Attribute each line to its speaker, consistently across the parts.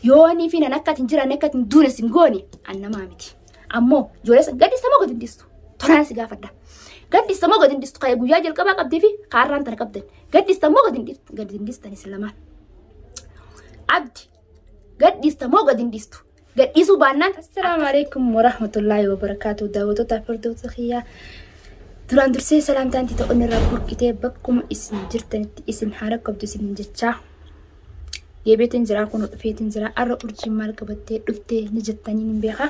Speaker 1: yooni fi nakkatin jira nakkatin duune singooni annama miti ammoo ijoollee gadi sama godin distu toraan si gaafadha gadi sama godin distu kaya guyyaa jalqabaa qabdee fi kaarraan tan qabdan gadi sama godin distan islamaan abdi gadi sama godin distu gadi subaanan. Assalamu alaikum warahmatullahi wabarakatuh. Daawwattoota firdawsa khiyyaa duraan dursee salaamtaan ta'uun irraa burqitee bakkuma isin jirtanitti isin haara qabdu isin jechaa yebeetiin jira kun dhufeetiin jira arra urjii maal qabattee dhuftee ni jettanii hin beeka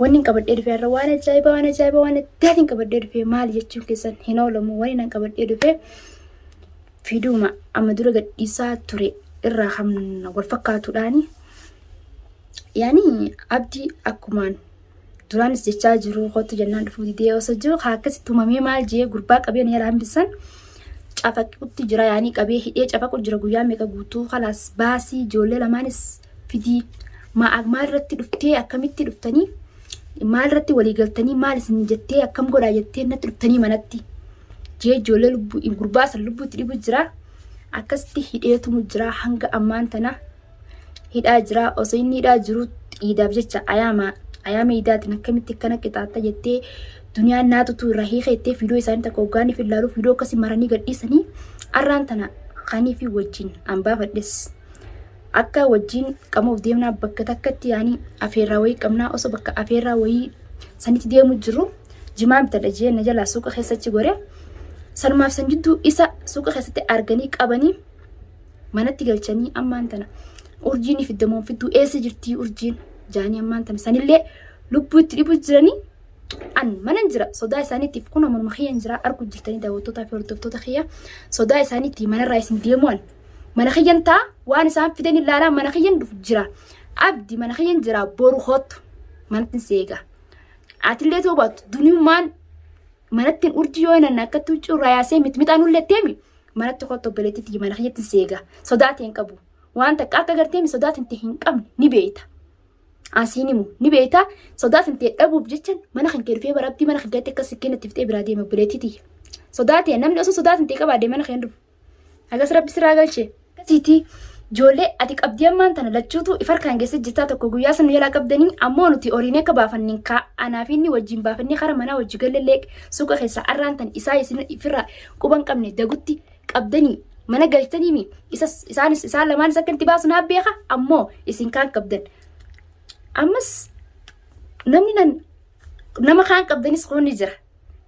Speaker 1: wanni qabadhee dhufee arra waan ajaa'iba waan addaatiin qabadhee dhufee maal jechuun keessan hin oolamu wanni nan qabadhee dhufee fiiduma amma dura gadhiisaa ture irraa hamna wal fakkaatuudhaani yaani abdii akkumaan duraanis jechaa jiru hootu jennaan dhufuu didee osoo jiru akkasitti tumamee maal jee gurbaa qabeen yaalaa hambisan cafaqutti jira yaani qabee hidhee cafaqu jira guyyaa meeqa guutuu khalaas baasii ijoollee lamaanis fidii maal irratti dhuftee akkamitti dhuftanii maal irratti walii galtanii maal isin jettee akkam godhaa jettee natti dhuftanii manatti jee ijoollee gurbaa san lubbuutti dhibu jira akkasitti hidheetumu jira hanga ammaan tana hidhaa jira osoo inni hidhaa jiru dhiidaaf jecha ayaama hidhaatiin akkamitti akkana qixaatta jettee duniyaan naatutu irraa hiikeettee fiidoo isaanii takka hoggaanii fi ilaaluu fiidoo akkasii maranii gadhiisanii arraan tana kanii fi wajjin anbaafadhes akka wajjin qamuuf deemnaa bakka takkatti yaanii afeerraa wayii qabnaa osoo bakka afeerraa wayii sanitti deemu jiru jimaa bitadha jee na jalaa suuqa keessatti gore sanumaaf san jidduu isa suuqa keessatti arganii qabanii manatti galchanii ammaan tana urjiin fiddamoo fidduu eessa jirtii urjiin jaanii ammaan tana sanillee lubbuutti dhibu jiranii an manan jira sodaa isaaniitiif kun ammoo khiyyan jira argu jirtanii daawwattoota fi hordoftoota khiyya sodaa isaaniitii manarraa isin deemuun mana khiyyan taa waan isaan fidan ilaalaa mana khiyyan dhufu jira abdi mana khiyyan jira boru hootu manatti seega atillee toobaatu duniyumaan manatti urjii yoo nan akkatti ucurraa yaasee mitmitaan ulletteemi manatti hootu beleetitti mana khiyyatti seega sodaateen qabu waan takka akka garteemi sodaateen hin qabne ni beeyta asinimu ni beeta sodaat inte dhabuuf jechan mana kan keerfee barabdi mana kan gatte akkas kennatti fiixee biraa deema bileetiti sodaate namni osoo sodaat inte qabaade mana kan dhufu agas rabbi siraa galche kasiti ijoollee ati qabdii ammaan tana lachuutu ifarkaan geesse jirtaa tokko guyyaa san yaalaa qabdanii ammoo nuti oriinee akka baafannin kaa anaaf inni wajjin baafannee kara manaa wajji gallelee suuqa keessa arraan tan isaa isin ifirra quban qabne dagutti qabdanii mana galtanii isaan lamaan isa kanti baasu naa beeka ammoo isin kaan qabdan ammas namni nama kaan qabdanis qoonni jira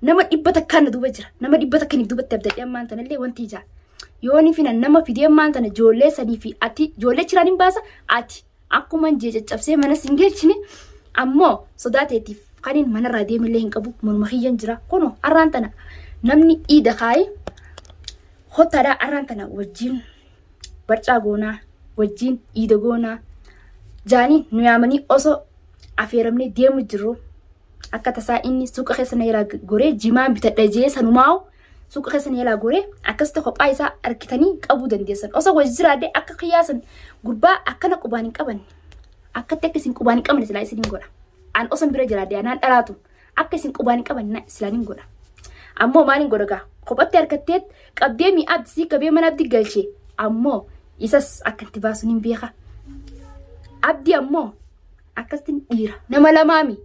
Speaker 1: nama dhibbata kan duuba jira nama dhibbata kan duubatti abdadhee ammaan tanallee wanti ija yooni finan nama fidee ammaan tana ijoollee sanii fi ati ijoollee jiraan hin baasa ati akkuma jee caccabsee mana sin geechine ammoo sodaateetiif kaniin manarraa deemillee hin qabu manuma kiyyan jira kuno arraan tana namni dhiida kaayee hottaadhaa arraan tana wajjiin barcaa goonaa wajjiin dhiida goonaa jaanii nu yaamanii osoo afeeramnee deemu jiru akka tasaa inni suuqa keessa na yaalaa goree jimaan bitadha jee sanumaa'u suuqa keessa na yaalaa goree akkasitti kophaa isaa arkitanii qabuu dandeessan osoo wajji jiraadde akka kiyyaasan gurbaa akkana qubaan hin qabanne akkatti akka isin qubaan hin qabne silaa isin godha an osoo bira jiraadde anaan dhalaatu akka isin qubaan hin qabanne silaa hin godha ammoo maaliin godha gaa kophatti harkatteet qabdee mi'aatti sii qabee mana abdi galchee ammoo isas akkanti baasuun hin beeka abdi ammoo akkasiin dhiira nama lamaami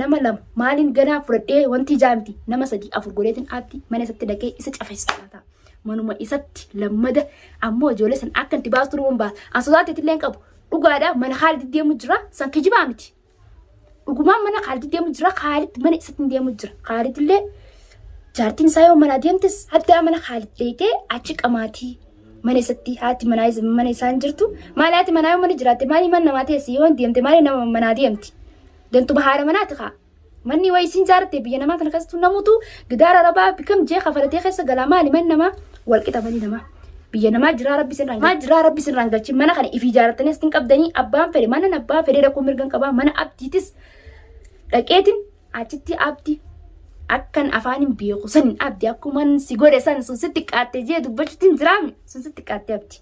Speaker 1: nama lama maaliin ganaa fudhadhee wanti jaamti nama 3-4 godheetiin abdi mana isatti dhaqee isa cafeessata manuma isatti lammada ammoo ijoollee san akkanti baastu ruun baas an sodaateetillee qabu dhugaadhaa mana Khaalid deemu jira san kijibaa miti dhugumaan mana Khaalid deemu jira Khaalid mana isatti deemu jira Khaalidillee jaartiin isaa yoo mana deemtes addaa mana Khaalid leetee achi qamaatii mana isatti haati mana isaan jirtu maali haati manaa yoo mana jiraatte maali mana namaa teessi yoo deemte maali nama manaa deemti dantu bahaara manaati kaa manni waa isin jaaratte biyya namaa kana keessattuu namutu gidaara rabaa bikam jee kafalatee keessa galaa maali man namaa walqixa mani namaa biyya namaa jiraa rabbi sin rangalchi mana kana ifi jaarattanii asiin qabdanii abbaan fedhe mana abbaa fedhe dhaquu mirgan qabaa mana abdiitis dhaqeetiin achitti abdi akkan afaanin beeku sanin abdi akkuman si godhe san sun sitti qaatte jee dubbachuutiin jiraami sun sitti qaatte abdi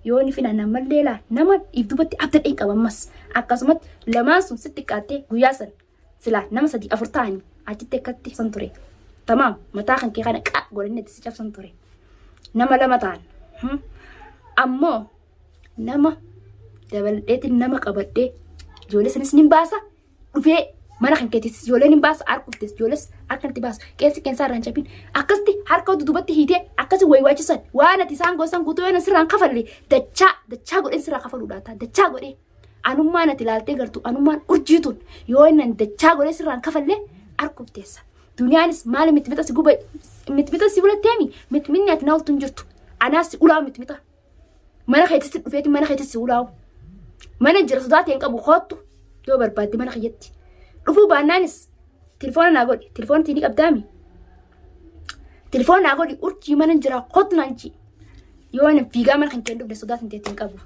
Speaker 1: yooni fina namallee laa nama ibdubatti abdadheen qabammas akkasumatti lamaan sun sitti qaatte guyyaa san silaa nama 3-4 ta'anii achitti akkatti san ture tamaam mataa kan kee kana qaa godhanne itti si cabsan ture nama lama ta'an ammoo nama dabaldeetti nama qabadhee ijoollee sanis nin baasa dhufee mana kan keetis ijoollee nin baasa harkuftes ijoolles akkanatti baasa qeensi qeensaa irraan cabin akkasitti harka dudubatti hiitee akkasi waywaachisan waan ati isaan gosan guutuu yoo sirraan kafalle dachaa godheen sirraa kafaluudhaata dachaa godhee anummaan ati ilaaltee gartuu anummaan urjiitun yoo inni dachaa godhee sirraan kafalle harkufteessa duniyaanis maali mitmita si gubay mitmita si bulatteemi mitminni ati naawultu hin jirtu anaas si ulaawu mitmita mana keetis dhufeeti mana keetis si ulaawu mana jira sodaateen qabu hoottu yoo barbaadde mana keetti dhufuu baannaanis telefoona naa godhi telefoona tiini qabdaami telefoona naa godhi urjii mana jira hoottu naanchi yoo inni fiigaa mana kan keen dhufne sodaatiin teetiin qabu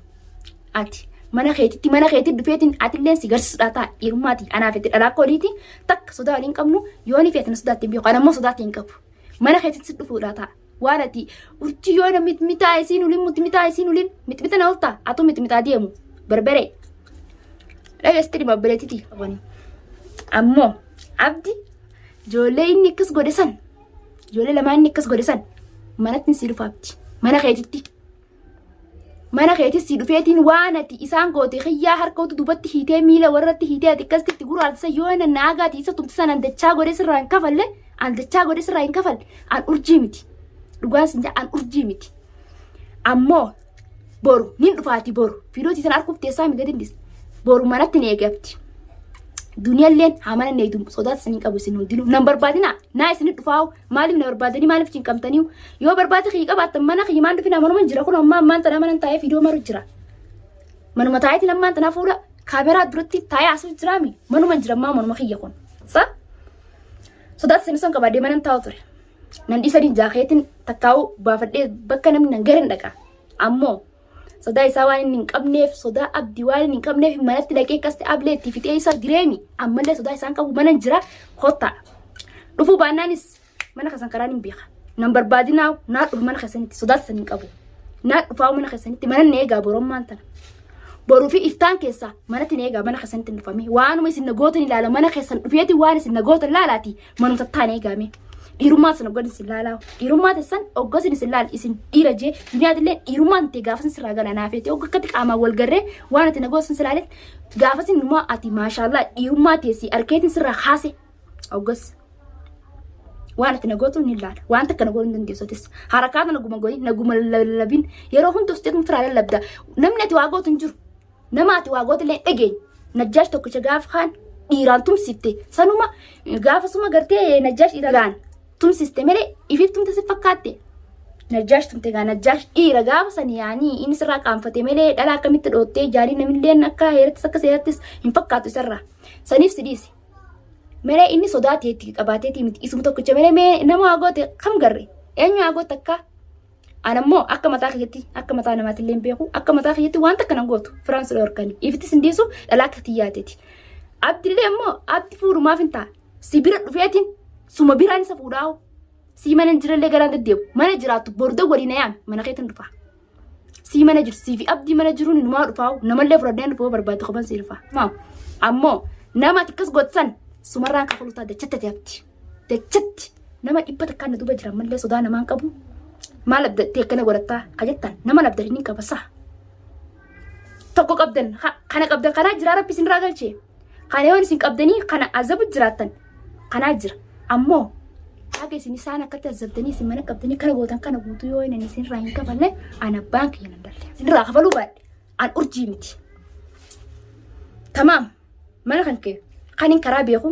Speaker 1: ati mana keetti dhufeetiin atillee si garsiisudha ta'a dhiirummaati anaaf itti dhalaa kooliiti takka sodaa waliin qabnu yoo ni feetan sodaatiin beeku anammoo sodaatiin qabu mana keetti dhufuudha ta'a waan ati urjii yoo na mitmitaa isiin uliin mitmita na ultaa atu mitmitaa deemu barbare dhageessitti dhimma bireetiti ammoo abdi ijoollee inni akkas godhe san ijoollee lamaan inni akkas godhe san manatti si dhufa abdi mana keetis si dhufeetiin waan ati isaan goote xiyyaa harkootu dubatti hiitee miila warratti hiitee ati akkasitti guraaltisa yoo na naagaati isa tumtisan an dachaa godhe sirraa hin kafalle an urjii miti dhugaan sin an urjii miti ammoo boru nin dhufaati boru fiidootii san harkufteessaa migadindis boru manatti ni eegabdi duniyaalleen hamana neeydum sodaata sanii qabu isin hundinuu nan barbaadina naa isin dhufaawu maaliif na barbaadanii maaliif cinqamtaniiu yoo barbaade xiyyi qabaattan mana xiyyimaan dhufina manuma jira kun ammaan tana manan taa'ee fiidoo maru jira manuma taa'eetiin ammaan tana fuudha kaameraa duratti taa'ee asuu jiraami manuma jira manuma xiyya kun sodaata sanii son qabaadee manan taa'u ture nan dhiisanii jaakeetiin takkaa'u baafadhee bakka namni nan gara hin dhaqa ammoo sodaa isaa waan inni hin qabneef sodaa abdii waan inni hin qabneef manatti dhaqee akkasitti ableetti fixee isaa direemi ammallee sodaa isaan qabu mana jira kottaa dhufuu baannaanis mana keessan karaan hin beeka nan barbaadinaa naa dhufu mana keessanitti sodaa san hin qabu naa dhufaa mana keessanitti mana ni eegaa borommaan tana boruu fi iftaan keessaa manatti ni eegaa mana keessanitti hin dhufame waanuma isin nagootan ilaala mana keessan dhufeeti waan isin nagootan ilaalaati manuma tattaan eegaame dhiirummaa sana godhin sin laalaawu dhiirummaa tessan oggosin sin laal isin dhiira jee duniyaatillee dhiirummaan tee gaafasin sirraa gala naafeete ogga akkatti qaamaan wal garree waan ati nagoosin sin laalet gaafasin immoo ati maashaallaa dhiirummaa teessii arkeetiin sirraa kaase oggos waan ati nagootu ni laala waan takka nagoo hin dandeessotis harakaata naguma godhin naguma lallabin yeroo hundi usteetum firaa lallabda namni ati waa gootu hin jiru nama ati waa gootillee dhageenya najjaash tokkicha gaafa kaan dhiiraan tumsitte sanuma gaafa suma gartee najjaash dhiiraan tumsiste malee ifiif tumte si fakkaatte najjaash tumte gaa najjaash dhiira gaafa sani yaanii inni sirraa qaanfate malee dhalaa akkamitti dhoottee jaalii namilleen akka heerattis akka seerattis hin fakkaatu isarraa saniif si dhiise malee inni sodaateetti qabaateetti miti isuma tokkicha malee nama waagote kam garre eenyu waagote akka anammoo akka mataa kiyyaatti akka mataa namaatillee hin beeku akka mataa kiyyaatti waan takka nan gootu firaansi dhorkani ifittis hin dhiisu dhalaa akka tiyyaateeti abdillee ammoo abdi fuudhumaaf hin ta'a si bira dhufeetiin suma biraan isa fuudhaawu si mana jirallee garaan deddeebu mana jiraattu borda waliin yaame mana keetiin dhufa si mana jiru si fi abdii mana jiruun numaa dhufaawu namallee fudhadheen dhufuu barbaadde qoban si dhufa ammoo nama tikkas godsan sumarraan kafaluutaa dachatti abdi dachatti nama dhibba takkaan na duuba jira mallee sodaa namaan qabu maal abdattee akkana godhattaa kajettan nama labdanii qabasa tokko qabdan kana qabdan kanaa jira rabbi isin irraa galchee kana yoon isin qabdanii kana azabu jiraattan kanaa jira ammoo haga isin isaan akkatti azabdanii isin mana qabdanii kana gootan kana guutuu yoo inni isin irraa hin kafalle ana baankii nan dalle isin irraa kafaluu baadhe an urjii miti tamaam mana kan kee kanin karaa beeku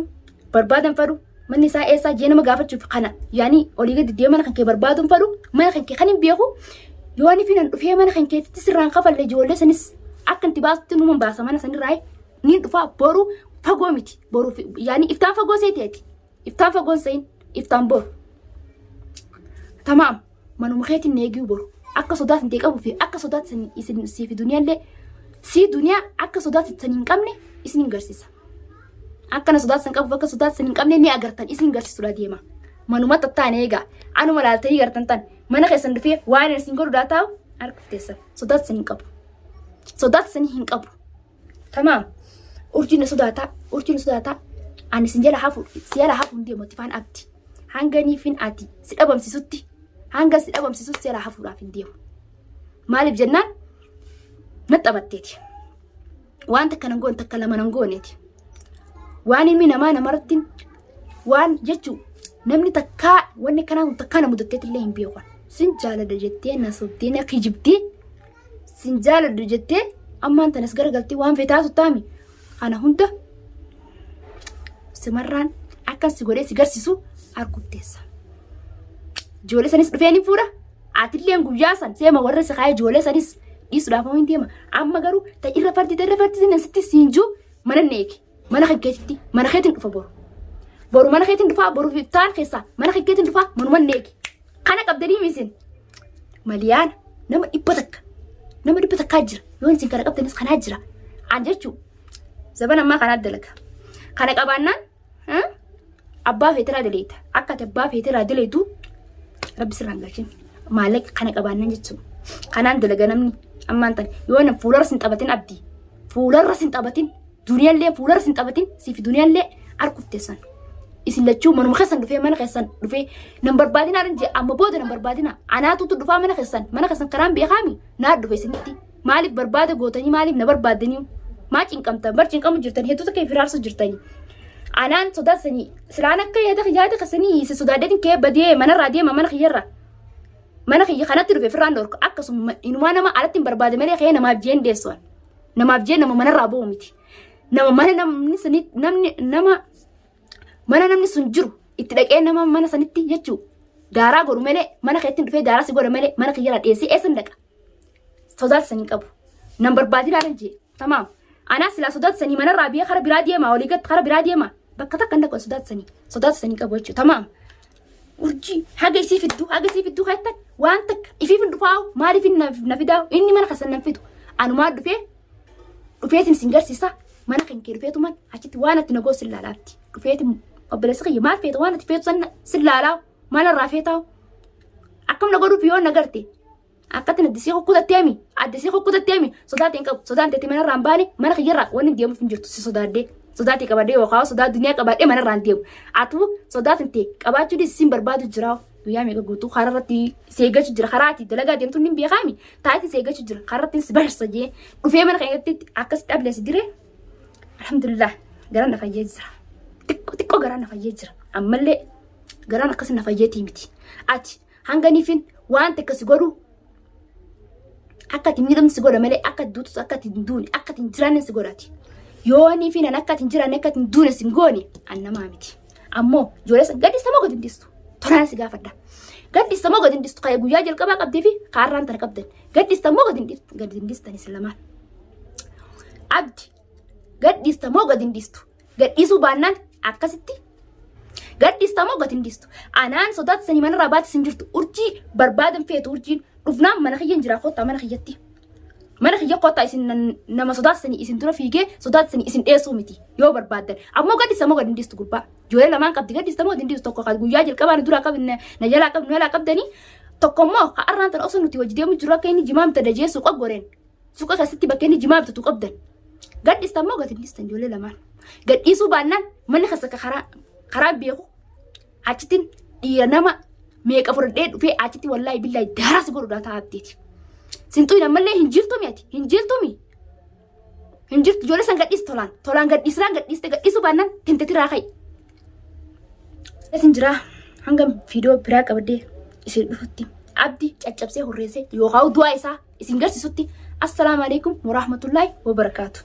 Speaker 1: barbaadan fadhu manni isaa eessaa jee nama gaafachuuf kana yaani olii gadi deemee mana kan kee barbaaduun fadhu mana kan kee kanin beeku yoo ani finan dhufee mana kan keetti sirraan kafalle ijoollee sanis akka inti baasutti numan baasa mana sanirraa niin dhufaa boru fagoo miti boru yaani iftaan fagoo seeteeti iftaan fagoon sayin iftaan boru tamaam manuma keetiin neegiyuu boru akka sodaat hin qabu fi akka sodaat isin siifi duniyaallee si duniyaa akka sodaat isin hin qabne isin hin garsiisa akkana sodaat isin qabu akka sodaat isin hin qabne ni agartan isin garsiisudha deema manuma tattaan eegaa anuma laaltanii gartan tan mana keessan dhufee waan isin godhu daataa'u harkifteessan sodaat isin hin qabu sodaat isin hin qabu tamaam urjiin sodaataa ani sin jala hafu deemu tifaan abdi hanga niifin ati si dhabamsisutti hanga si dhabamsisutti jala hafuudhaaf hin deemu maaliif jennaan naxabatteeti وان تكنغون تكلم نغونيتي وان مين ما نمرتين وان جتو نمني تكا واني كان تكانا مدتت اللي هم بيوغان سنجالة دجتين ناسوتين قيجبتي سنجالة دجتين أما أنت نسقر قلتي وان فيتاسو تامي أنا هندا سمران أكن سيقولي سيقرسيسو أركب تيسا جولي سنس رفيني فورا عاتلي أنقو جاسن سيما ورسي خاي جولي سنس إيسو رافا وين ديما أما قرو تأيرا فردي نسيتي سينجو منا نيكي منا خيكيتي منا خيتن كفا boru mana khaytin dufa boru fitan khisa mana khaytin dufa man neeki kana qabdani misin maliyan nama ibatak kajira yon sin kana qabdanis kana jira anjechu zabana ma kana dalaka kana qabannan abba fetira dalita akka tabba fetira dalitu rabbi sirran gashin malak kana qabannan jechu kanan dalaga namni amma antan yon fuular sin tabatin abdi fuular sin tabatin duniyalle fuular sin tabatin sifi duniyalle arkuftesan isilachu manum khassan dufe mana khassan dufe number badina ranji amma bodo number badina ana tutu dufa mana khassan karam bi khami na dufe sinti malik barbada gotani malik na barbadani ma cinkamta bar cinkam jirtani hetu take firar su jirtani anan soda sani silana kay yada khasani si sodadatin ke badiye mana radiye mana khiyara mana khiy khanat dufe firan dor akasum inuma ma alatin barbada mele khayna ma bjen deswan na ma bjen na mana rabo miti na mana namni sani namni nama mana namni sunjuru itti dhaqee nama mana sanitti jechuu daaraa goru malee mana keetiin dhufee daaraa si godha malee mana kiyyara dheessii eessan dhaqa sodaatanii qabu nan barbaadinaa dhan jee tamaam anaa silaa sodaatsanii mana irraa biyya kara biraa deemaa walii gatti kara biraa deemaa bakka takka hin dhaqan sodaatsanii qabu jechuu tamaam urjii haga isii fidduu kaayattan waan takka ifiif hin dhufaawu maaliif na fidaawu inni mana kasan nan fidu anumaa dhufeetiin sin garsiisa mana kan kee dhufeetuman achitti waan atti nagoo sin laalaatti dhufeetiin obboleessa maal feetu waan ati feetu san silaalaa maal irraa feetaa'u akkam na godhuuf yoo nagarte akkatti addisii kukkutatteemi sodaatiin qabu sodaan teetti mana irraan baane mana kiyyarraa wanni deemuuf hin jirtu si sodaaddee sodaatii qabadee yookaan sodaa duniyaa qabadhee mana irraan deemu atuu sodaatiin ta'e qabaachuu dhiisiin barbaadu jiraa'u guyyaa meeqa guutuu karaa irratti seeggachuu jira karaa ati dalagaa deemtu ni beekaami taa'eeti seeggachuu jira karaa irratti si barsa jee dhufee mana keenyatti akkasitti ableesi diree alhamdulillah gara na fayyee jira. Xiqqoo garaan na fayyee jira ammallee garaan akkas na fayyeetii miti ati hanganiifin waan takka si godhu akka ati miidhamni si godha malee akka duutus akka ati hin duune akka ati hin jiraanne si godhaati yoo niifin akka ati hin jiraanne akka ati hin duune si hin goone annamaa miti ammoo ijoollee gaddisa moo godindistu toraan si gaafadha gaddisa moo godindistu kaya guyyaa jalqabaa qabdee fi kaarraan tana qabdan gaddisa moo godindistanis lamaan abdi gaddisa moo godindistu gadhiisuu baannaan akkasitti gaddista moo godindistu anaan sodaatsanii mana irraa baati sin jirtu urjii barbaadan feetu urjiin dhufnaan mana kiyyan jira kottaa mana kiyyatti mana kiyya kottaa isin nama sodaatsanii isin dura fiigee sodaatsanii isin dheessuu miti yoo barbaadan ammoo gaddista moo godindistu gurbaa ijoollee lamaan qabdi gaddista moo godindistu tokko guyyaa jalqabaa dura qabin na jalaa qabdanii tokko immoo har'aan tan osoo nuti wajji deemu jiru akka inni jimaa bita dajee suuqa goreen suuqa keessatti bakka inni jimaa bitatu qabdan gaddista moo godindistan ijoollee lamaan gadhiisuu baannaan manni kasaka karaa beeku achitiin dhiira nama meeqa fudhadhee dhufee achitti wallaahi billaahi daaraa si godhuudhaan taa'abdeeti. Sintuu nammallee hin jirtumi ijoollee san gadhiis tolaan gadhiisuu baannaan tintetiraa ka'e. Isin jira hanga viidiyoo biraa qabadee isin dhufutti abdii caccabsee horreessee yookaan du'aa isaa isin garsiisutti assalaamu alaikum warahmatullaahi wabarakaatu.